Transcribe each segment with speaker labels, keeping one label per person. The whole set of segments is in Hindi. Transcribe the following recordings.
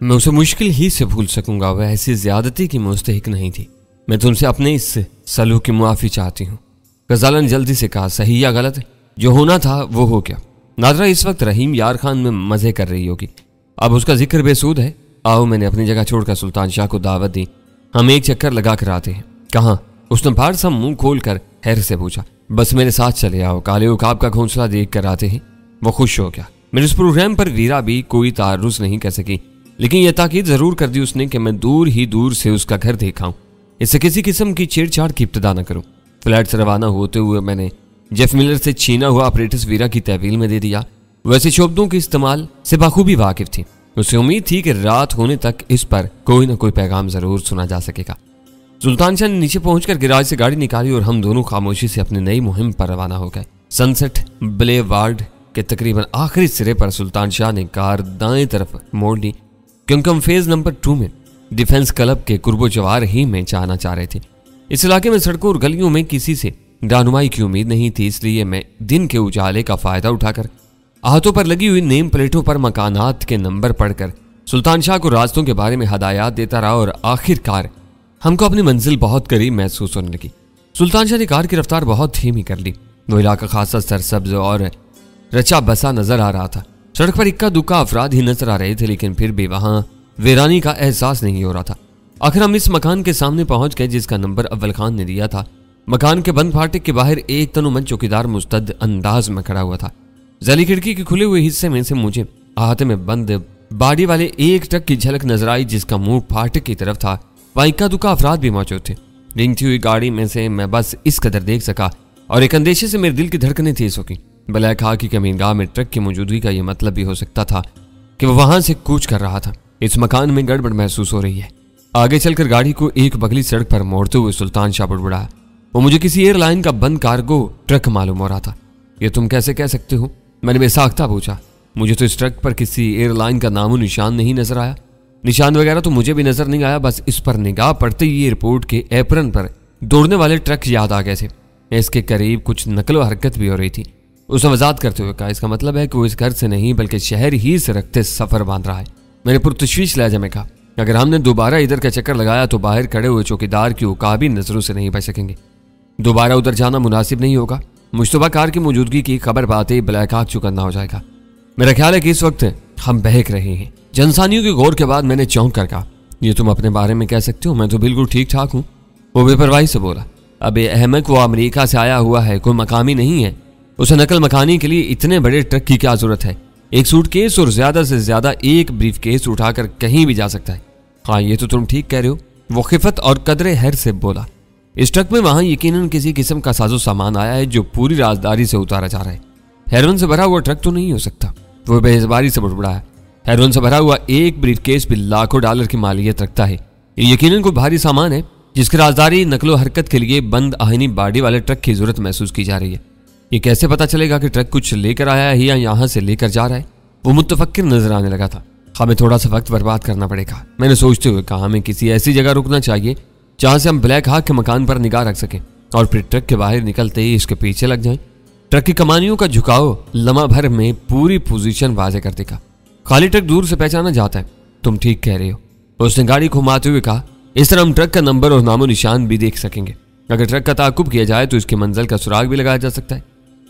Speaker 1: मैं उसे मुश्किल ही से भूल सकूंगा। वह ऐसी ज्यादती की मुस्तहिक नहीं थी। मैं तुमसे अपने इस सलूक की मुआफी चाहती हूँ। गजाला ने जल्दी से कहा, सही या गलत? जो होना था वो हो गया। नादरा इस वक्त रहीम यार खान में मजे कर रही होगी। अब उसका जिक्र बेसूद है। आओ, मैंने अपनी जगह छोड़कर सुल्तान शाह को दावत दी। हम एक चक्कर लगा कर आते हैं। कहाँ? उसने भार सा मुंह खोल कर हैर से पूछा। बस मेरे साथ चले आओ, काले उकाब का घोंसला देख कर आते हैं। वो खुश हो गया। मेरे इस प्रोग्राम पर वीरा भी कोई तारुज नहीं कर सकी, लेकिन यह ताकीद जरूर कर दी उसने कि मैं दूर ही दूर से उसका घर देखाऊं, इससे किसी किस्म की छेड़छाड़ की इब्तिदा न करूं। फ्लैट से रवाना होते हुए मैंने जेफ मिलर से छीना हुआ अपरेटिस वीरा की तहवील में दे दिया। वैसे शब्दों के इस्तेमाल से बखूबी वाकिफ थी। उसे उम्मीद थी कि रात होने तक इस पर कोई न कोई पैगाम जरूर सुना जा सकेगा। सुल्तान शाह ने नीचे पहुंचकर गैराज से गाड़ी निकाली और हम दोनों खामोशी से अपनी नई मुहिम पर रवाना हो गए। सनसेट बुलेवार्ड के तकरीबन आखिरी सिरे पर सुल्तान शाह ने कार दाएं तरफ मोड़ ली, क्योंकि हम फेज नंबर 2 में डिफेंस क्लब के कुर्बो जवार ही में जाना चाह रहे थे। इस इलाके में सड़कों और गलियों में किसी से रहनुमाई की उम्मीद नहीं थी, इसलिए मैं दिन के उजाले का फायदा उठाकर हाथों पर लगी हुई नेम प्लेटों पर मकानात के नंबर पढ़कर सुल्तान शाह को रास्तों के बारे में हदायत देता रहा और आखिरकार हमको अपनी मंजिल बहुत करीब महसूस होने लगी। सुल्तान शाह ने कार की रफ्तार बहुत धीमी कर ली। वो इलाका खासा सरसब्ज और रचा बसा नजर आ रहा था। सड़क पर इक्का दुक्का अफराद ही नजर आ रहे थे, लेकिन फिर भी वहां वीरानी का एहसास नहीं हो रहा था। आखिर हम इस मकान के सामने पहुंच गए जिसका नंबर अव्वल खान ने दिया था। मकान के बंद फाटक के बाहर एक तनुमंद चौकीदार मुस्तद अंदाज में खड़ा हुआ था। जली खिड़की के खुले हुए हिस्से में से मुझे अहाते में बंद बाड़ी वाले एक ट्रक की झलक नजर आई जिसका मुंह फाटक की तरफ था। वहां इक्का दुक्का अफराद भी मौजूद थे। रिंगती हुई गाड़ी में से मैं बस इस कदर देख सका और एक अंदेशे से मेरे दिल की धड़कनें तेज हो गईं। ब्लैक खाक की कमीनगाह में ट्रक की मौजूदगी का यह मतलब भी हो सकता था कि वह वहां से कूच कर रहा था। इस मकान में गड़बड़ महसूस हो रही है। आगे चलकर गाड़ी को एक बगली सड़क पर मोड़ते हुए सुल्तान शाह बुड़बुड़ाया। वो मुझे किसी एयरलाइन का बंद कार्गो ट्रक मालूम हो रहा था। ये तुम कैसे कह सकते हो? मैंने बेसाख्ता पूछा। मुझे तो इस ट्रक पर किसी एयरलाइन का नामो निशान नहीं नजर आया। निशान वगैरह तो मुझे भी नजर नहीं आया। बस इस पर निगाह पड़ते ही एयरपोर्ट के एप्रन पर दौड़ने वाले ट्रक याद आ गए थे। इसके करीब कुछ नकलो हरकत भी हो रही थी। उसने वजाहत करते हुए कहा, इसका मतलब है कि वो इस घर से नहीं बल्कि शहर ही से रखते सफर बांध रहा है। मैंने पुरतशवीश लहजे में कहा, अगर हमने दोबारा इधर का चक्कर लगाया तो बाहर खड़े हुए चौकीदार की उकाबी नजरों से नहीं बच सकेंगे। दोबारा उधर जाना मुनासिब नहीं होगा। मुश्तबा कार की मौजूदगी की खबर पाते ही ब्लैक आग चुकन्ना हो जाएगा। मेरा ख्याल है कि इस वक्त हम बहक रहे हैं। जनसानियों के गौर के बाद मैंने चौंक कर कहा, ये तुम अपने बारे में कह सकते हो? मैं तो बिल्कुल ठीक ठाक हूँ। वो बेपरवाही से बोला, अबे अहमद वो अमेरिका से आया हुआ है, कोई मकामी नहीं है। उसे नकल मकानी के लिए इतने बड़े ट्रक की क्या जरूरत है? एक सूटकेस और ज्यादा से ज्यादा एक ब्रीफकेस उठाकर कहीं भी जा सकता है। हाँ, ये तो तुम ठीक कह रहे हो। वो खिफत और कदरे हैर से बोला, इस ट्रक में वहां यकीनन किसी किस्म का साजो सामान आया है जो पूरी राजदारी से उतारा जा रहा है। हेरोइन से भरा हुआ ट्रक तो नहीं हो सकता। वो बेजबारी से बुड़बुड़ाया। हेरोइन से भरा हुआ एक ब्रीफकेस भी लाखों डॉलर की मालियत रखता है। ये यकीनन कोई भारी सामान है जिसकी राजदारी नकलो हरकत के लिए बंद आहिनी बाड़ी वाले ट्रक की जरूरत महसूस की जा रही है। ये कैसे पता चलेगा कि ट्रक कुछ लेकर आया है या यहाँ से लेकर जा रहा है? वो मुतफक्किर नजर आने लगा था। हमें थोड़ा सा वक्त बर्बाद करना पड़ेगा, मैंने सोचते हुए कहा। हमें किसी ऐसी जगह रुकना चाहिए जहां से हम ब्लैक हाक के मकान पर निगाह रख सकें और फिर ट्रक के बाहर निकलते ही इसके पीछे लग जाएं। ट्रक की कमानियों का झुकाव लम्हा भर में पूरी पोजीशन वाजे कर देगा। खाली ट्रक दूर से पहचाना जाता है। तुम ठीक कह रहे हो, उसने गाड़ी घुमाते हुए कहा। इस तरह हम ट्रक का नंबर और नामो निशान भी देख सकेंगे। अगर ट्रक का ताकुब किया जाए तो इसकी मंजिल का सुराग भी लगाया जा सकता है।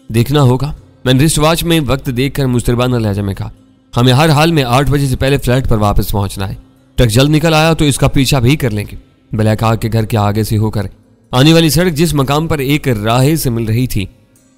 Speaker 1: देखना होगा। मैंने रिस्ट वॉच में वक्त देखकर मुस्तरबाना लहजा में कहा, हमें हर हाल में 8 बजे से पहले फ्लैट पर वापस पहुंचना है। ट्रक जल्द निकल आया तो इसका पीछा भी कर लेंगे। ब्लैक आग के घर के आगे से होकर आने वाली सड़क जिस मकाम पर एक राह से मिल रही थी,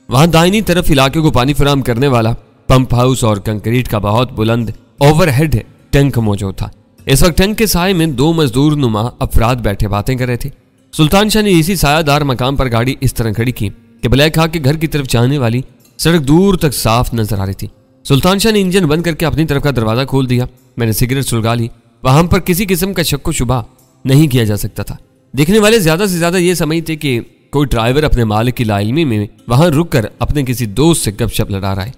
Speaker 1: वहां दाहिनी तरफ इलाके को पानी फराहम करने वाला पंप हाउस और कंक्रीट का बहुत बुलंद ओवरहेड टैंक मौजूद था। इस वक्त टैंक के साए में 2 मजदूर नुमा अफराद बैठे बातें कर रहे थे। सुल्तान शाह ने इसी सायादार मकाम पर गाड़ी इस तरह खड़ी की कि ब्लैक आग के घर की तरफ जाने वाली सड़क दूर तक साफ नजर आ रही थी। सुल्तान शाह ने इंजन बंद करके अपनी तरफ का दरवाजा खोल दिया। मैंने सिगरेट सुलगा ली। वहां पर किसी किस्म का शक व शुबा नहीं किया जा सकता था। देखने वाले ज्यादा से ज्यादा ये समझते कि कोई ड्राइवर अपने मालिक की लाइलमी में वहां रुककर अपने किसी दोस्त से गपशप लड़ा रहा है।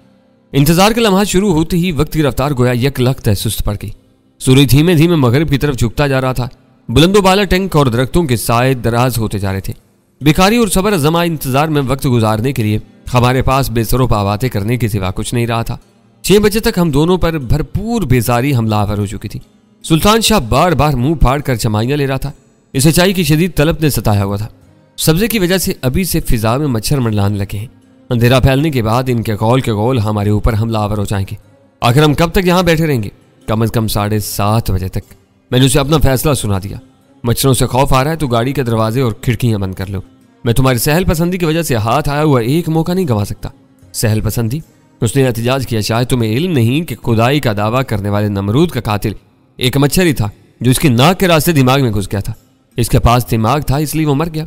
Speaker 1: इंतजार का लम्हा शुरू होते ही वक्त की रफ्तार गोया यकलख्त सुस्त पड़ गई। सूर्य धीमे धीमे मगरिब की तरफ झुकता जा रहा था। बुलंदोबाला टैंक और दरख्तों के साए दराज होते जा रहे थे। भिखारी और सबर जमा इंतजार में वक्त गुजारने के लिए हमारे पास बेसरोपा बातें करने के सिवा कुछ नहीं रहा था। 6 बजे तक हम दोनों पर भरपूर बेजारी हमलावर हो चुकी थी। सुल्तान शाह बार बार मुंह फाड़ कर चमाइयां ले रहा था। इसे चाय की शदीद तलब ने सताया हुआ था। सब्जे की वजह से अभी से फिजा में मच्छर मंडलाने लगे हैं। अंधेरा फैलने के बाद इनके कौल के कौल हमारे ऊपर हमलावर हो जाएंगे। आखिर हम कब तक यहाँ बैठे रहेंगे? कम से कम 7:30 बजे तक। मैंने उसे अपना फैसला सुना दिया। मच्छरों से खौफ आ रहा है तो गाड़ी के दरवाजे और खिड़कियां बंद कर लो। मैं तुम्हारी सहल पसंदी की वजह से हाथ आया हुआ एक मौका नहीं गंवा सकता। सहल पसंदी? उसने एहतिजाज किया। शायद तुम्हें इल्म नहीं कि खुदाई का दावा करने वाले नमरूद का कातिल एक मच्छर ही था जो इसकी नाक के रास्ते दिमाग में घुस गया था। इसके पास दिमाग था इसलिए वो मर गया।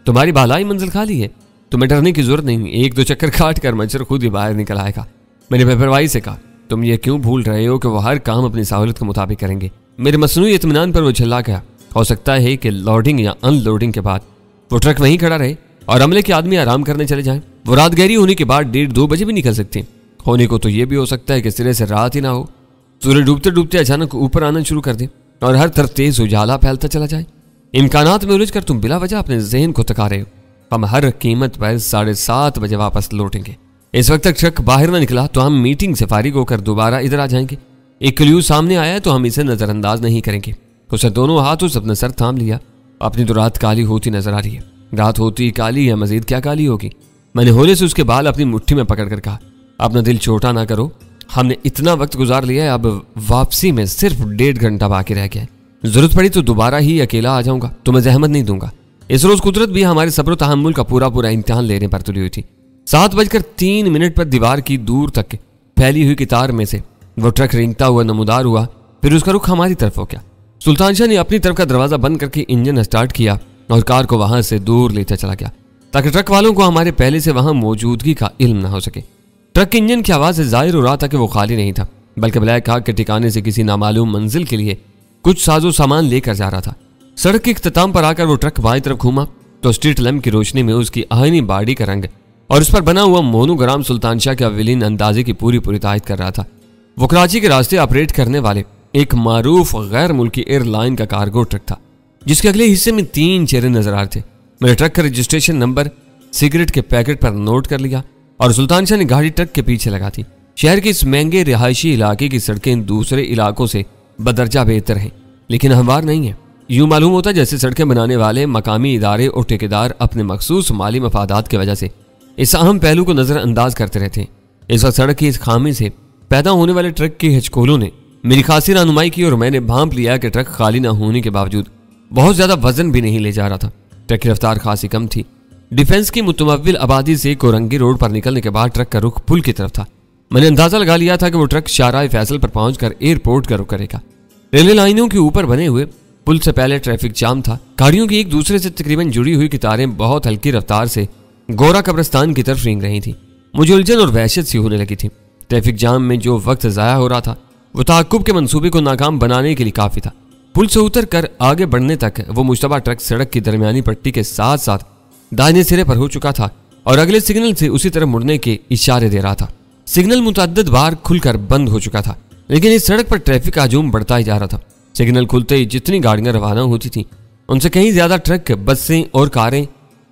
Speaker 1: तुम्हारी भलाई मंजिल खाली है, तुम्हें डरने की जरूरत नहीं। 1-2 चक्कर काट कर मच्छर खुद ही बाहर निकल आएगा। मैंने बेपरवाही से कहा, तुम ये क्यों भूल रहे हो कि वो हर काम अपनी सहूलत के मुताबिक करेंगे। मेरे मसनूई इत्मीनान पर वो चिल्ला गया। हो सकता है कि लोडिंग या अनलोडिंग के बाद वो ट्रक वहीं खड़ा रहे और अमले के आदमी आराम करने चले जाएं। वो रात गहरी होने के बाद 1:30-2 बजे भी निकल सकती। होने को तो ये भी हो सकता है कि सिरे से रात ही ना हो, सूर्य डूबते डूबते अचानक ऊपर आना शुरू कर दे और हर तरफ तेज उजाला फैलता चला जाए। इम्कानात में उलझ कर तुम बिला वजह अपने जहन को थका रहे हो। हम हर कीमत पर 7:30 बजे वापस लौटेंगे। इस वक्त तक ट्रक बाहर ना निकला तो हम मीटिंग से फारिग होकर दोबारा इधर आ जाएंगे। एक क्ल्यू सामने आया है तो हम इसे नजरअंदाज नहीं करेंगे। उसे दोनों हाथों से अपने सर थाम लिया। अपनी तो रात काली होती नजर आ रही है। रात होती काली है, मजीद क्या काली होगी। मैंने होले से उसके बाल अपनी मुट्ठी में पकड़कर कहा, अपना दिल छोटा ना करो। हमने इतना वक्त गुजार लिया है, अब वापसी में सिर्फ 1.5 घंटा बाकी रह गया है। जरूरत पड़ी तो दोबारा ही अकेला आ जाऊंगा, तुम्हें जहमत नहीं दूंगा। इस रोज कुदरत भी हमारे सब्र तहम्मुल का पूरा पूरा इम्तिहान लेने पर तुली हुई थी। 7:03 पर दीवार की दूर तक फैली हुई कितार में से वो ट्रक रेंगता हुआ नमूदार हुआ। फिर उसका रुख हमारी तरफ हो गया। सुल्तान शाह ने अपनी तरफ का दरवाजा बंद करके इंजन स्टार्ट किया और कार को वहां से दूर लेता चला गया ताकि ट्रक वालों को हमारे पहले से वहां मौजूदगी का इल्म न हो सके। ट्रक के इंजन की आवाज से जाहिर हो रहा था कि वो खाली नहीं था, बल्कि ब्लैक आग के ठिकाने से किसी नामालूम मंजिल के लिए कुछ साजो सामान लेकर जा रहा था। सड़क के इख्तिताम पर आकर वो ट्रक बाईं तरफ घूमा तो स्ट्रीट लैंप की रोशनी में उसकी आईनी बाडी का रंग और उस पर बना हुआ मोनोग्राम सुल्तान शाह के अव्वलीन अंदाजे की पूरी पूरी तायद कर रहा था। वो कराची के रास्ते ऑपरेट करने वाले एक मारूफ गैर मुल्की एयरलाइन का कार्गो ट्रक था जिसके अगले हिस्से में 3 चेहरे नजर आ रहे थे। मैंने ट्रक का रजिस्ट्रेशन नंबर सिगरेट के पैकेट पर नोट कर लिया और सुल्तान शाह ने गाड़ी ट्रक के पीछे लगा दी। शहर के इस महंगे रिहायशी इलाके की सड़कें दूसरे इलाकों से बदरजा बेहतर हैं, लेकिन हमवार नहीं है। यूं मालूम होता जैसे सड़कें बनाने वाले मकामी इदारे और ठेकेदार अपने मखसूस माली मफादात की वजह से इस अहम पहलू को नजरअंदाज करते रहते हैं। इस वक्त सड़क की इस खामी से पैदा होने वाले ट्रक के हिचकोलों ने मेरी खासी रहनुमाई की और मैंने भांप लिया कि ट्रक खाली न होने के बावजूद बहुत ज्यादा वजन भी नहीं ले जा रहा था। ट्रक की रफ्तार खासी कम थी। डिफेंस की मुतमव्विल आबादी से कोरंगी रोड पर निकलने के बाद ट्रक का रुख पुल की तरफ था। मैंने अंदाजा लगा लिया था कि वो ट्रक शाहराह फैसल पर पहुंचकर एयरपोर्ट का रुख करेगा। रेलवे लाइनों के ऊपर बने हुए पुल से पहले ट्रैफिक जाम था। गाड़ियों की एक दूसरे से तकरीबन जुड़ी हुई कितारें बहुत हल्की रफ्तार से गोरा कब्रिस्तान की तरफ रेंग रही थी। मुझे उलझन और वहशत सी होने लगी थी। ट्रैफिक जाम में जो वक्त जाया हो रहा था वो ताकुब के मंसूबे को नाकाम बनाने के लिए काफी था। पुल से उतर कर आगे बढ़ने तक वो मुश्तबा ट्रक सड़क की दरमियानी पट्टी के साथ साथ दाहिने सिरे पर हो चुका था और अगले सिग्नल से उसी तरफ मुड़ने के इशारे दे रहा था। सिग्नल मुतअद्दिद बार खुलकर बंद हो चुका था, लेकिन इस सड़क पर ट्रैफिक का हजूम बढ़ता ही जा रहा था। सिग्नल खुलते ही जितनी गाड़ियां रवाना होती थी उनसे कहीं ज्यादा ट्रक, बसें और कारें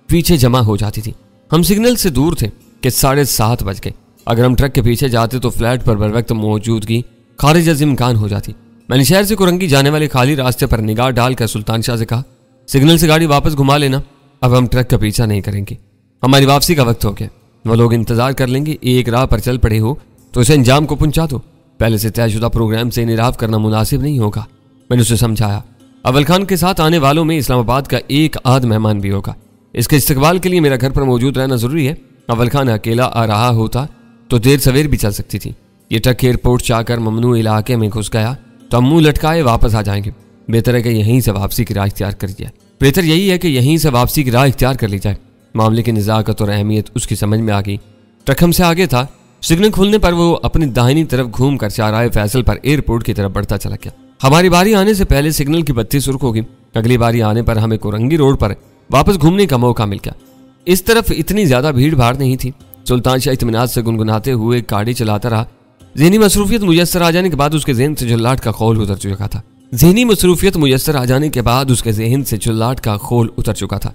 Speaker 1: पीछे जमा हो जाती थी। हम सिग्नल से दूर थे कि 7:30 बज गए। अगर हम ट्रक के पीछे जाते तो फ्लैट पर बर वक्त मौजूदगी खारिज अज़ इम्कान हो जाती। मैंने शहर से कुरंगी जाने वाले खाली रास्ते पर निगाह डालकर सुल्तान शाह से कहा, सिग्नल से गाड़ी वापस घुमा लेना, अब हम ट्रक का पीछा नहीं करेंगे, हमारी वापसी का वक्त हो गया। वो लोग इंतजार कर लेंगे। एक राह पर चल पड़े हो तो इसे अंजाम को पहुंचा दो। पहले से तयशुदा प्रोग्राम से इनराफ करना मुनासिब नहीं होगा। मैंने उसे समझाया, अव्वल खान के साथ आने वालों में इस्लामाबाद का एक आध मेहमान भी होगा। इसके इस्तकबाल के लिए मेरा घर पर मौजूद रहना जरूरी है। अव्वल खान अकेला आ रहा होता तो देर सवेर भी चल सकती थी। ये ट्रक एयरपोर्ट से आकर ममनू इलाके में घुस गया तो हम मुंह लटकाए वापस आ जाएंगे। बेहतर है कि यहीं से वापसी की राह इख्तियार कर जाए। बेहतर यही है कि यहीं से वापसी की राह इख्तियार कर ली जाए। मामले की निज़ाकत और अहमियत उसकी समझ में आ गई। ट्रक हमसे आगे था। सिग्नल खुलने पर वो अपनी दाहिनी तरफ घूम कर शाहराह फैसल पर एयरपोर्ट की तरफ बढ़ता चला गया। हमारी बारी आने से पहले सिग्नल की बत्ती सुर्ख होगी। अगली बारी आने पर हमें कोरंगी रोड पर वापस घूमने का मौका मिल गया। इस तरफ इतनी ज्यादा भीड़ भाड़ नहीं थी। सुल्तान शाह इत्मीनान से गुनगुनाते हुए गाड़ी चलाता रहा। ज़हनी मसरूफियत मुयस्सर आ जाने के बाद उसके ज़हन से जुल्लाट का खौल उतर चुका था। ज़हनी मसरूफियत मुयस्सर आ जाने के बाद उसके ज़हन से जुल्लाट का खौल उतर चुका था।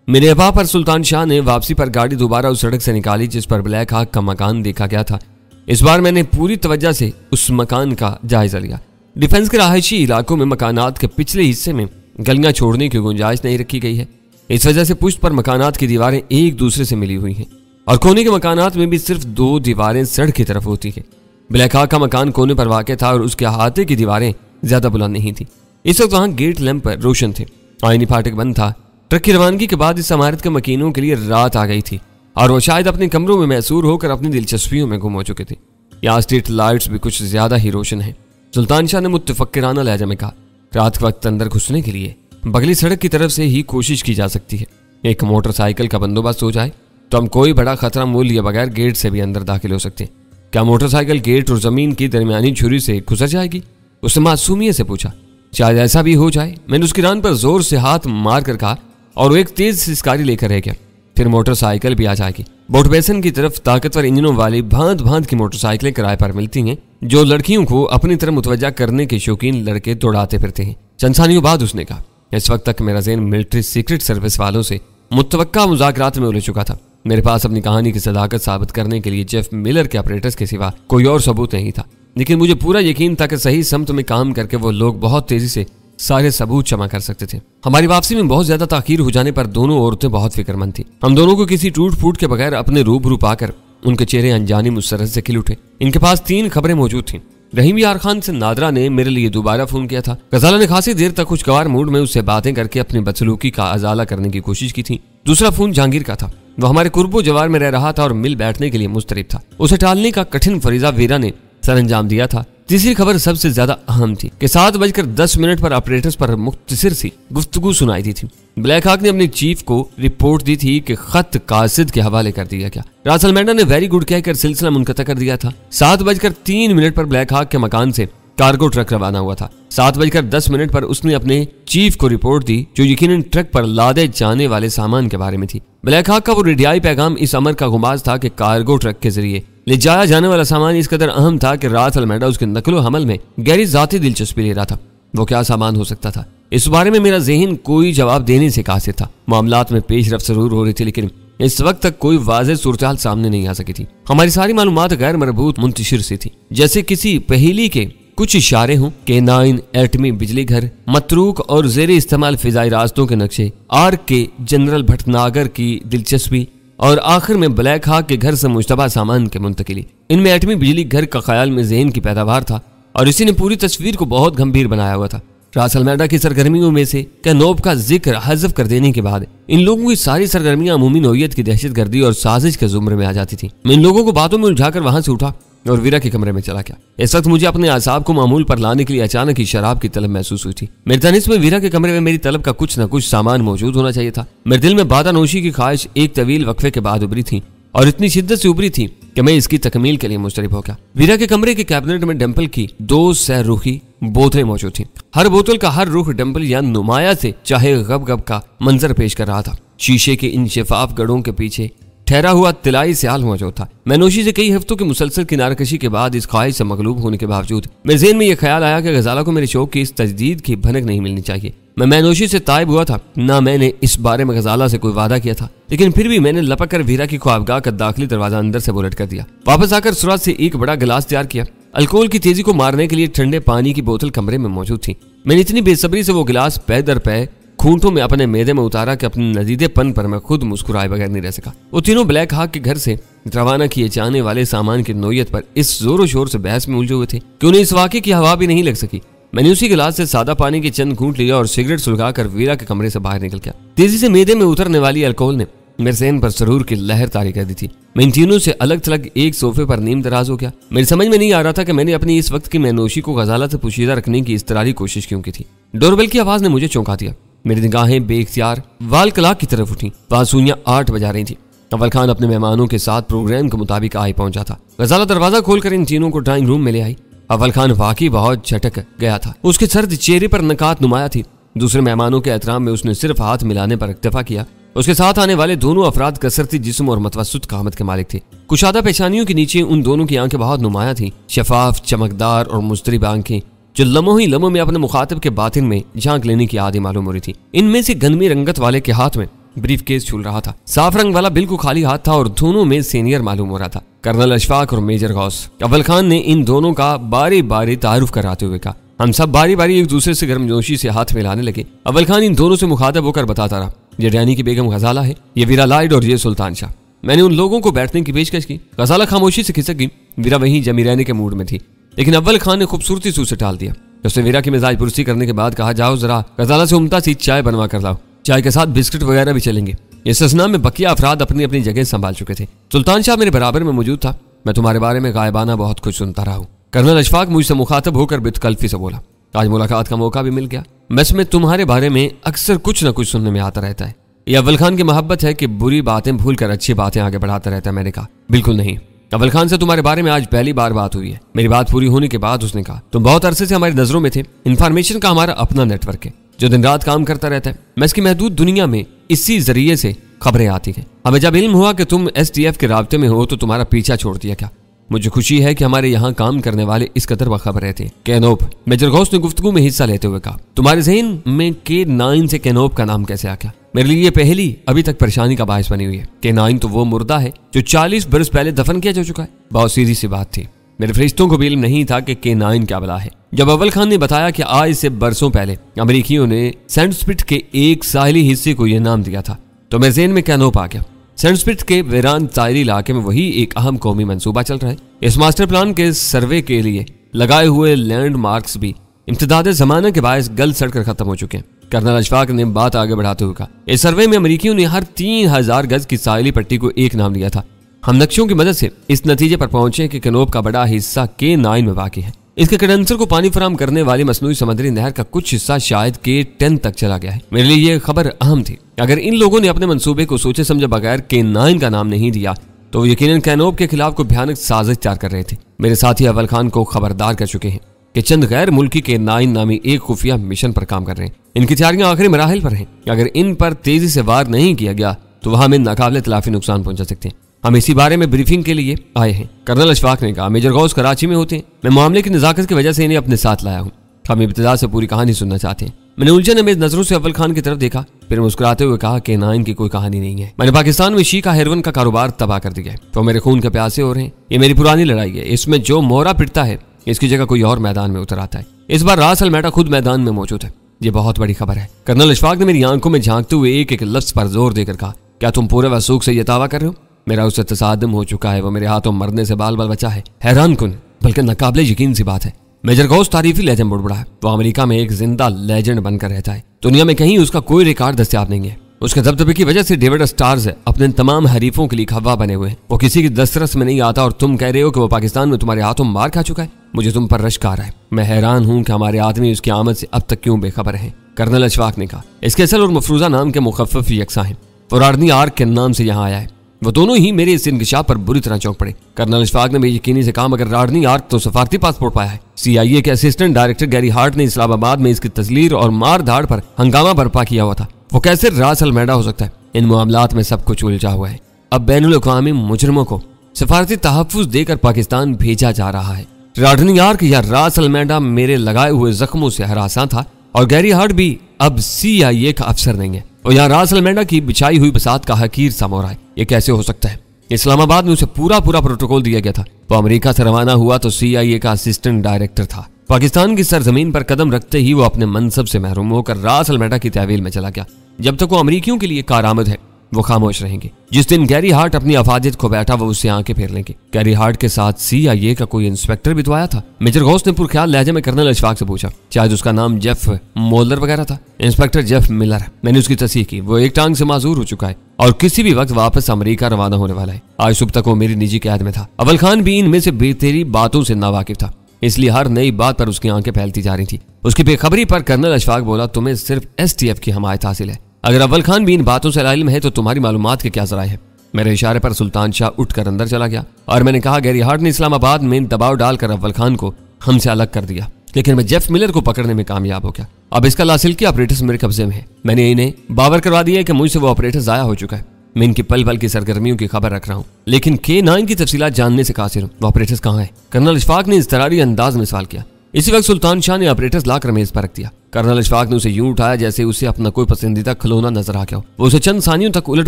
Speaker 1: मेरे अबा पर सुल्तान शाह ने वापसी पर गाड़ी दोबारा उस सड़क से निकाली जिस पर ब्लैक आग का मकान देखा गया था। इस बार मैंने पूरी तवज्जो से उस मकान का जायजा लिया। डिफेंस के रहायशी इलाकों में मकानात के पिछले हिस्से में गलियां छोड़ने की गुंजाइश नहीं रखी गई है। इस वजह से पुष्ट पर मकानात की दीवारें एक दूसरे से मिली हुई हैं और कोने के मकानात में भी सिर्फ 2 दीवारें सड़क की तरफ होती है। ब्लैक हॉक का मकान कोने पर वाक़ था और उसके अहाते की दीवारें ज्यादा बुलंद नहीं थी। इस वक्त वहां गेट लैंप पर रोशन थे, आईनी फाटक बंद था। ट्रक की रवानगी के बाद इस इमारत के मकीनों के लिए रात आ गई थी और वो शायद अपने कमरों में मैसूर होकर अपनी दिलचस्पियों में गुम हो चुके थे। यहाँ स्ट्रीट लाइट्स भी कुछ ज्यादा ही रोशन है। सुल्तान शाह ने मुतफक्किराना लहजा में कहा, रात के वक्त अंदर घुसने के लिए बगली सड़क की तरफ से ही कोशिश की जा सकती है। एक मोटरसाइकिल का बंदोबस्त हो जाए तो हम कोई बड़ा खतरा मोल लिए बगैर गेट से भी अंदर दाखिल हो सकते हैं। क्या मोटरसाइकिल गेट और जमीन की दरमियानी छुरी से गुजर जाएगी? उसने मासूमियत से पूछा। शायद ऐसा भी हो जाए। मैंने उसकी रान पर जोर से हाथ मार कर कहा और वो एक तेज सिसकारी लेकर रह गया। फिर मोटरसाइकिल भी आ जाएगी। बोट बेसन की तरफ ताकतवर इंजनों वाली भांत भांत की मोटरसाइकिलें किराए पर मिलती हैं जो लड़कियों को अपनी तरफ मुतवज्जा करने के शौकीन लड़के दौड़ाते फिरते हैं। चंद सानियों बाद उसने कहा, इस वक्त तक मेरा ज़हन मिलिट्री सीक्रेट सर्विस वालों से मुतवक्का मुज़ाकरात में उलझ चुका था। मेरे पास अपनी कहानी की सदाकत साबित करने के लिए जेफ मिलर के ऑपरेटर्स के सिवा कोई और सबूत नहीं था, लेकिन मुझे पूरा यकीन था कि सही समत में काम करके वो लोग बहुत तेजी से सारे सबूत जमा कर सकते थे। हमारी वापसी में बहुत ज्यादा ताखीर हो जाने पर दोनों औरतें बहुत फिक्रमंद थी। हम दोनों को किसी टूट फूट के बगैर अपने रूबरू पाकर उनके चेहरे अनजानी मुसरत से खिल उठे। इनके पास 3 खबरें मौजूद थीं। रहीम यार खान से नादरा ने मेरे लिए दोबारा फोन किया था। गजाला ने खासी देर तक खुशगवार मूड में उससे बातें करके अपनी बदसलूकी का अजाला करने की कोशिश की थी। दूसरा फोन जहांगीर का था। वो हमारे कुर्बो जवार में रह रहा था और मिल बैठने के लिए मुस्तरिब था। उसे टालने का कठिन फरीजा वीरा ने सरअंजाम दिया था। तीसरी खबर सबसे ज्यादा अहम थी कि 7:10 पर ऑपरेटर्स पर मुख्तसर सी गुफ्तगू सुनाई दी थी। ब्लैक हॉक ने अपने चीफ को रिपोर्ट दी थी कि खत कासिद के हवाले कर दिया गया। रासल मैंडा ने वेरी गुड कहकर सिलसिला मुनक़ता कर दिया था। 7:03 पर ब्लैक हॉक के मकान से कार्गो ट्रक रवाना हुआ था। 7:10 पर उसने अपने चीफ को रिपोर्ट दी जो यकीनन ट्रक पर लादे जाने वाले सामान के बारे में थी। ब्लैक हॉक का वो रेडियाई पैगाम इस अमर का गुमाज था कि कार्गो ट्रक के जरिए ले जाया जाने वाला सामान इस कदर अहम था कि रात अलमेडा उसके नकलो हमल में गहरी जाती दिलचस्पी ले रहा था। वो क्या सामान हो सकता था, इस बारे में मेरा ज़हन कोई जवाब देने से कासिर था। मामलात में पेशरफ्त जरूर हो रही थी, लेकिन इस वक्त तक कोई वाज़ेह सूरत-ए-हाल सामने नहीं आ सकी थी। हमारी सारी मालूमात गैर मरबूत मुंतशिर सी थी, जैसे किसी पहेली के कुछ इशारे हों के 9 एटमी बिजली घर, मतरूक और जेर इस्तेमाल फिजाई रास्तों के नक्शे, आर्क के जनरल भटनागर की दिलचस्पी और आखिर में ब्लैक हॉक के घर से मुश्तबा सामान के मुंतकिली। इनमें एटमी बिजली घर का ख्याल में ज़हन की पैदावार था और इसी ने पूरी तस्वीर को बहुत गंभीर बनाया हुआ था। रासल मैडा की सरगर्मियों में से कैनोब का जिक्र हज़फ कर देने के बाद इन लोगों की सारी सरगर्मियां अमूमी नौयत की दहशतगर्दी और साजिश के जुमरे में आ जाती थी। मैं इन लोगों को बातों में उलझाकर वहां से उठा और वीरा के कमरे में चला गया। इस वक्त मुझे अपने आसाब को मामूल पर लाने के लिए अचानक ही शराब की तलब महसूस हुई थी। मेरे तनिस्ब में वीरा के कमरे में मेरी तलब का कुछ न कुछ सामान मौजूद होना चाहिए था। मेरे दिल में बादा नोशी की ख्वाहिश एक तवील वक्फे के बाद उभरी थी और इतनी शिद्दत से उभरी थी कि मैं इसकी तकमील के लिए मुस्तरिब हो गया। वीरा के कमरे के कैबिनेट में डंपल की 2 सहरुखी बोतलें मौजूद थी। हर बोतल का हर रुख डंपल या नुमाया से चाहे गब गब का मंजर पेश कर रहा था। शीशे के इन शफाफ गड़ों के पीछे ठहरा हुआ तिलाई सियाल मौजूद था। मैनोशी से कई हफ्तों की मुसलसल किनारकशी के बाद इस ख्वाहिश से मगलूब होने के बावजूद मेरे ज़हन में यह ख्याल आया कि गजाला को मेरे शौक की इस तजदीद की भनक नहीं मिलनी चाहिए। मैं मैनोशी से ताइब हुआ था, ना मैंने इस बारे में गजाला से कोई वादा किया था, लेकिन फिर भी मैंने लपक कर वीरा की ख्वाबगाह का दाखिली दरवाजा अंदर से बुलेट कर दिया। वापस आकर सुरात से एक बड़ा गिलास तैयार किया। अल्कोहल की तेजी को मारने के लिए ठंडे पानी की बोतल कमरे में मौजूद थी। मैंने इतनी बेसब्री से वो गिलास पै दर पै खूंटों में अपने मेदे में उतारा कि अपने नजीदेपन पर मैं खुद मुस्कुराए बगैर नहीं रह सका। वो तीनों ब्लैक हॉक के घर से रवाना किए जाने वाले सामान की नोयत पर इस जोरों शोर से बहस में उलझे हुए थे कि उन्हें इस वाक़े की हवा भी नहीं लग सकी। मैंने उसी गिलास से सादा पानी के चंद घूंट लिया और सिगरेट सुलगाकर वीरा के कमरे से बाहर निकल गया। तेजी से मेदे में उतरने वाली अल्कोहल ने मेरे ज़हन पर सरूर की लहर तारी कर दी थी। मैं इन तीनों से अलग थलग एक सोफे पर नीम दराज हो गया। मेरी समझ में नहीं आ रहा था कि मैंने अपनी इस वक्त की मैनोशी को गजाला से पोशीदा रखने की इस्तरारी कोशिश क्यों की थी। डोरबेल की आवाज ने मुझे चौंका दिया। मेरी निगाहें बेख्तियार वाल क्लाक की तरफ उठी। बासूइयां 8 बजा रही थी। अव्वल खान अपने मेहमानों के साथ प्रोग्राम के मुताबिक आई पहुंचा था। गजाला दरवाजा खोलकर इन तीनों को ड्राइंग रूम में ले आई। अव्वल खान वाकई बहुत झटक गया था। उसके सर्द चेहरे पर नकात नुमाया थी। दूसरे मेहमानों के एहतराम में उसने सिर्फ हाथ मिलाने पर इक्तफा किया। उसके साथ आने वाले दोनों अफराद कसरती जिस्म और मतवसत कामत के मालिक थे। कुशादा पेशानियों के नीचे उन दोनों की आंखें बहुत नुमाया थी, शफाफ, चमकदार और मुस्तरिब आंखें जो लम्हों ही लम्हों में अपने मुखातिब के बातिन में झांक लेने की आदि मालूम हो रही थी। इनमें से गंदमी रंगत वाले के हाथ में ब्रीफ केस झूल रहा था। साफ रंग वाला बिल्कुल खाली हाथ था और दोनों में सीनियर मालूम हो रहा था, कर्नल अशफाक और मेजर गौस। अव्वल खान ने इन दोनों का बारी बारी तारुफ कराते हुए कहा, हम सब बारी बारी एक दूसरे से गर्मजोशी से हाथ मिलाने लगे। अव्वल खान इन दोनों से मुखातब होकर बताता रहा, ये डैनी की बेगम गजाला है, ये वीरा लाइड और ये सुल्तान शाह। मैंने उन लोगों को बैठने की पेशकश की। गजाला खामोशी से खिसक गई। वीरा वहीं जमी रहने के मूड में थी, लेकिन अव्वल खान ने खूबसूरती से उसे टाल दिया। उसने वीरा की मिजाज पुरस्ती करने के बाद कहा, जाओ जरा गजाला से उम्दा सी चाय बनवा कर लाओ, चाय के साथ बिस्किट वगैरह भी चलेंगे। इस असना में बकिया अफराद अपनी अपनी जगह संभाल चुके थे। सुल्तान शाह मेरे बराबर में मौजूद था। मैं तुम्हारे बारे में गायबाना बहुत कुछ सुनता रहा हूँ। कर्नल अशफाक मुझसे मुखातब होकर बितकल्फी से बोला, आज मुलाकात का मौका भी मिल गया। बस में तुम्हारे बारे में अक्सर कुछ न कुछ सुनने में आता रहता है। ये अव्वल खान की मोहब्बत है कि बुरी बातें भूल कर अच्छी बातें आगे बढ़ाता रहता है। मैंने कहा, बिल्कुल नहीं, अव्वल खान से तुम्हारे बारे में आज पहली बार बात हुई है। मेरी बात पूरी होने के बाद उसने कहा, तुम बहुत अरसे से हमारी नजरों में थे। इन्फॉर्मेशन का हमारा अपना नेटवर्क है जो दिन रात काम करता रहता है। मैं इसकी महदूद दुनिया में इसी जरिए से खबरें आती हैं। हमें जब इल्म हुआ कि तुम STF के राब्ते में हो तो तुम्हारा पीछा छोड़ दिया। क्या मुझे खुशी है कि हमारे यहाँ काम करने वाले इस कदर बाखबर थे। कैनोप, मेजर गौस ने गुफ्तगू में हिस्सा लेते हुए कहा, तुम्हारे ज़हन में K9 से कैनोप का नाम कैसे आ गया? मेरे लिए ये पहली अभी तक परेशानी का बायस बनी हुई है। K9 तो वो मुर्दा है जो 40 बरस पहले दफन किया जा चुका है। बहुत सीधी सी बात थी। मेरे फरिश्तों को भी इल्म नहीं था कि K9 क्या बला है। जब अव्वल खान ने बताया कि आज से बरसों पहले अमेरिकियों ने सैंडस्पिट के एक साहिली हिस्से को यह नाम दिया था, तो मेरे ज़हन में कैनोप आ गया। सैंडस्पिट के वीरान साहिली इलाके में वही एक अहम कौमी मंसूबा चल रहा है। इस मास्टर प्लान के सर्वे के लिए लगाए हुए लैंडमार्क्स भी इम्तिदाद ज़माना के बायस गल सड़कर खत्म हो चुके हैं। कर्नल अशफाक ने बात आगे बढ़ाते हुए कहा, इस सर्वे में अमेरिकियों ने हर 3000 गज की साहिली पट्टी को एक नाम दिया था। हम नक्शों की मदद से इस नतीजे पर पहुंचे कि कैनोप का बड़ा हिस्सा K9 में वाक़ई है। इसके कंडेंसर को पानी फराम करने वाली मसनूई समुद्री नहर का कुछ हिस्सा शायद K10 तक चला गया है। मेरे लिए यह खबर अहम थी। अगर इन लोगों ने अपने मंसूबे को सोचे समझे बगैर K9 का नाम नहीं दिया तो यकीनन कैनोप के खिलाफ कोई भयानक साजिश तैयार कर रहे थे। मेरे साथी अव्वल खान को खबरदार कर चुके हैं कि चंद गैर मुल्की K9 नामी एक खुफिया मिशन पर काम कर रहे हैं। इनकी तैयारियां आखिरी मराहिल पर हैं। अगर इन पर तेजी से वार नहीं किया गया तो वहां में नाकाबिले तलाफी नुकसान पहुंचा सकते हैं। हम इसी बारे में ब्रीफिंग के लिए आए हैं। कर्नल अशफाक ने कहा, मेजर गौस कराची में होते हैं। मैं मामले की नजाकत की वजह से इन्हें अपने साथ लाया हूँ। हम इब्तिदा से पूरी कहानी सुनना चाहते हैं। मैंने उलझन में नजरों से अव्वल खान की तरफ देखा, फिर मुस्कुराते हुए कहा, K9 की कोई कहानी नहीं है। मैंने पाकिस्तान में शीका हेरोइन का कारोबार तबाह कर दिया है। तो मेरे खून के प्यासे हो रहे हैं। ये मेरी पुरानी लड़ाई है। इसमें जो मोहरा पिटता है इसकी जगह कोई और मैदान में उतर आता है। इस बार रास अल मैडा खुद मैदान में मौजूद है। ये बहुत बड़ी खबर है। कर्नल अशफाक ने मेरी आंखों में झांकते हुए एक एक लफ्ज पर जोर देकर कहा, क्या तुम पूरे वसूख से ये दावा कर रहे हो? मेरा उससे तसादम हो चुका है। वो मेरे हाथों मरने से बाल बाल बचा है। हैरान कुन बल्कि नाकाबिले यकीन सी बात है। मेजर गौस तारीफी लेजेंड बुड़बुड़ा है। वो अमेरिका में एक जिंदा लेजेंड बनकर रहता है। दुनिया में कहीं उसका कोई रिकॉर्ड दस्तयाब नहीं है। उसके दबदबे की वजह से डेविड स्टार्स अपने तमाम हरीफों के लिए खवा बने हुए हैं। वो किसी की दस्तरस में नहीं आता और तुम कह रहे हो कि वो पाकिस्तान में तुम्हारे हाथों मार खा चुका है। मुझे तुम पर रश्क आ रहा है। मैं हैरान हूं कि हमारे आदमी उसकी आमद से अब तक क्यों बेखबर हैं। कर्नल अशफाक ने कहा, इसके असल और मफरूजा नाम के मुखफ़फ़ यकसा हैं। फरारनी आर्क के नाम से यहाँ आया है। वो दोनों ही मेरे इस इंकशाफ पर बुरी तरह चौंक पड़े। कर्नल अशफाक ने बेयकीनी से कहा, मगर राडनी आर्क तो सफारती पासपोर्ट पाया है। CIA के असिस्टेंट डायरेक्टर गैरी हार्ट ने इस्लामाबाद में इसकी तस्लीर और मार धाड़ पर हंगामा बर्पा किया हुआ था। वो कैसे रास अल मैडा हो सकता है? इन मामलात में सब कुछ उलझा हुआ है। अब बैनुल अक़वामी मुजरिमों को सफारती तहफ़्फ़ुज़ देकर पाकिस्तान भेजा जा रहा है। राडनी आर्क या रास अल मैडा मेरे लगाए हुए जख्मों से हरासा था और गैरी हार्ट भी अब CIA का अफसर नहीं है। और यहाँ रास अल मैडा की बिछाई हुई बसात का हकीर सा मोहरा है। ये कैसे हो सकता है? इस्लामाबाद में उसे पूरा प्रोटोकॉल दिया गया था। वो अमेरिका से रवाना हुआ तो CIA का असिस्टेंट डायरेक्टर था। पाकिस्तान की सरजमीन पर कदम रखते ही वो अपने मनसब से महरूम होकर रास अल मैडा की तहवील में चला गया। जब तक वो अमेरिकियों के लिए कारआमद है वो खामोश रहेंगे। जिस दिन गैरी हार्ट अपनी अफादियत को बैठा वो उससे आंखें फेर लेंगे। गैरी हार्ट के साथ CIA का कोई इंस्पेक्टर भी तो आया था। मेजर गौस ने पुरख्याल लहजे में कर्नल अशफाक से पूछा, शायद उसका नाम जेफ मोल्डर वगैरह था। Inspector Jeff Miller. मैंने उसकी तस्दीक की। वो एक टांग से माजूर हो चुका है और किसी भी वक्त वापस अमेरिका रवाना होने वाला है। आज सुबह तक वो मेरी निजी कैद में था। अव्वल खान भी इनमें से बेहतरी बातों से नावाकिफ था, इसलिए हर नई बात पर उसकी आंखें फैलती जा रही थी। उसकी बेखबरी पर कर्नल अशफाक बोला, तुम्हें सिर्फ STF की हमायत हासिल है। अगर अव्वल खान भी इन बातों से इल्म है तो तुम्हारी मालूमात के क्या जराए है? मेरे इशारे पर सुल्तान शाह उठकर अंदर चला गया और मैंने कहा, गैरी हार्ट ने इस्लामाबाद में दबाव डालकर अव्वल खान को हमसे अलग कर दिया, लेकिन मैं जेफ मिलर को पकड़ने में कामयाब हो गया। अब इसका लासिल्की ऑपरेटर्स मेरे कब्जे में है। मैंने इन्हें बावर करवा दिया है कि मुझसे वो ऑपरेटर जाया हो चुका है। मैं इनकी पल पल की सरगर्मियों की खबर रख रहा हूँ, लेकिन K9 की तफसीलात जानने से कासिर हूँ। वो ऑपरेटर्स कहाँ है? कर्नल अशफाक ने इज़्तिरारी अंदाज में सवाल किया। इसी वक्त सुल्तान शाह ने ऑपरेटर्स लाकर मेज पर रख दिया। कर्नल अशफाक ने उसे यूं उठाया जैसे उसे अपना कोई पसंदीदा खिलौना नजर आ गया हो। वो उसे चंद सानियों तक उलट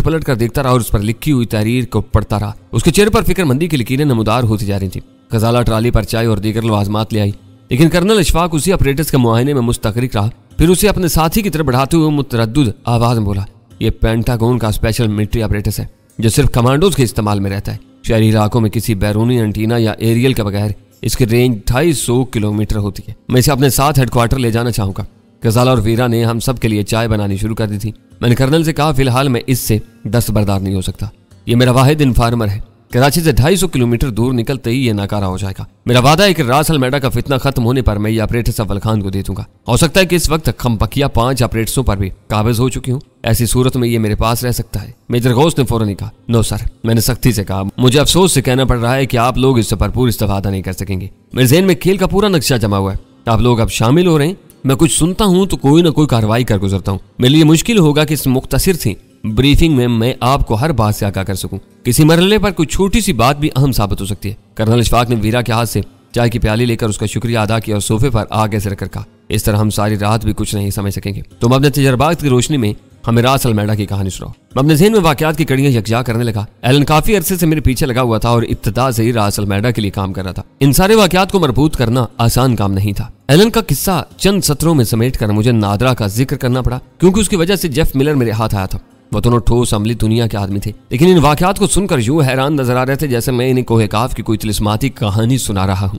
Speaker 1: पलट कर देखता रहा और उस पर लिखी हुई तहरीर को पढ़ता रहा। उसके चेहरे पर फिक्रमंदी की लकीरें नमूदार होती जा रही थी। गजाला ट्राली पर चाय और दीगर लवाजमात ले आई। लेकिन कर्नल इशफाक उसी ऑपरेटर्स के मुआयने में मुस्तगरिक रहा। फिर उसे अपने साथी की तरफ बढ़ाते हुए मुतरद्दिद आवाज में बोला, ये पेंटागन का स्पेशल मिलिट्री ऑपरेटर्स है जो सिर्फ कमांडोज के इस्तेमाल में रहता है। शहरी इलाकों में किसी बैरूनी एंटीना या एरियल के बगैर इसकी रेंज 250 किलोमीटर होती है। मैं इसे अपने साथ हेडक्वार्टर ले जाना चाहूंगा। गजाला और वीरा ने हम सब के लिए चाय बनानी शुरू कर दी थी। मैंने कर्नल से कहा, फिलहाल मैं इससे दस्तबरदार नहीं हो सकता। ये मेरा वाहिद इन्फॉर्मर है। कराची से 250 किलोमीटर दूर निकलते ही ये नाकारा हो जाएगा। मेरा वादा है कि रास अल मैडा का फितना खत्म होने पर मैं ये ऑपरेटर्स अव्वल खान को दे दूंगा। हो सकता है कि इस वक्त खमपकिया 5 ऑपरेटर्सों पर भी काबिज हो चुकी हूँ। ऐसी सूरत में ये मेरे पास रह सकता है। मेजर गौस ने फौरन कहा, नो सर। मैंने सख्ती से कहा, मुझे अफसोस से कहना पड़ रहा है कि आप लोग इससे भरपूर इस्तेफादा नहीं कर सकेंगे। मेरे ज़हन में खेल का पूरा नक्शा जमा हुआ है। आप लोग अब शामिल हो रहे हैं। मैं कुछ सुनता हूँ तो कोई ना कोई कार्रवाई कर गुजरता हूँ। मेरे लिए मुश्किल होगा कि इस मुख्तसर सी ब्रीफिंग में मैं आपको हर बात से आगाह कर सकूं। किसी मरहले पर कोई छोटी सी बात भी अहम साबित हो सकती है। कर्नल इशफाक ने वीरा के हाथ से चाय की प्याली लेकर उसका शुक्रिया अदा किया और सोफे पर आगे से रखकर कहा, इस तरह हम सारी रात भी कुछ नहीं समझ सकेंगे। तुम अपने तजर्बात की रोशनी में हमें रास अल मैडा की कहानी सुनाओ। मैं अपने ज़हन में वाकयात की कड़ियां यकजा करने लगा। एलन काफी अरसे से मेरे पीछे लगा हुआ था और इब्तिदा से ही रास अल मैडा के लिए काम कर रहा था। इन सारे वाकयात को मरबूत करना आसान काम नहीं था। एलन का किस्सा चंद सत्रों में समेट कर मुझे नादरा का जिक्र करना पड़ा, क्योंकि उसकी वजह से जेफ मिलर मेरे हाथ आया था। वो दोनों ठोस अमली दुनिया के आदमी थे, लेकिन इन वाकयात को सुनकर यूं हैरान नजर आ रहे थे जैसे मैं इन्हें कोहे काफ की कोई तिलिस्माती कहानी सुना रहा हूँ।